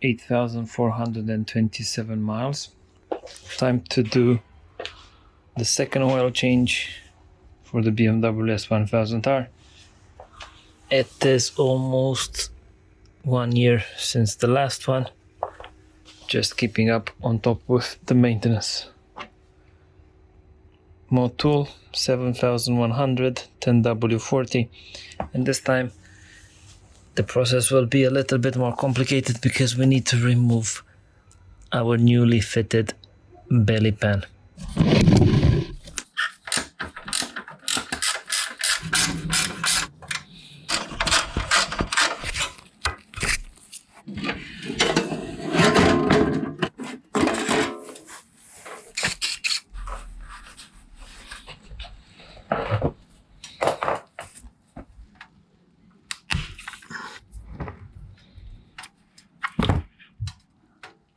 8,427 miles. Time to do the second oil change for the BMW S1000R. It is almost 1 year since the last one. Just keeping up on top with the maintenance. MOTUL 7100 10W40, and this time the process will be a little bit more complicated because we need to remove our newly fitted belly pan.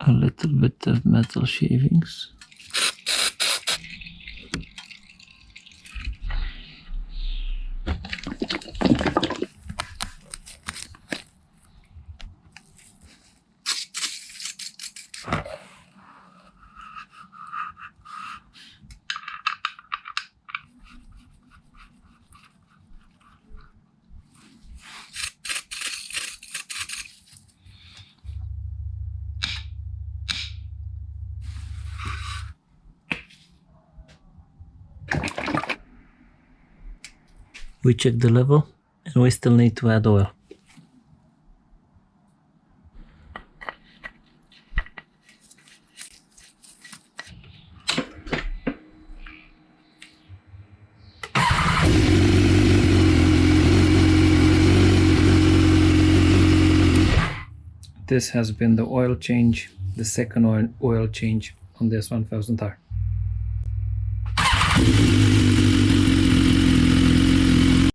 A little bit of metal shavings. We check the level and we still need to add oil. This has been the oil change, the second oil change on this 1000R.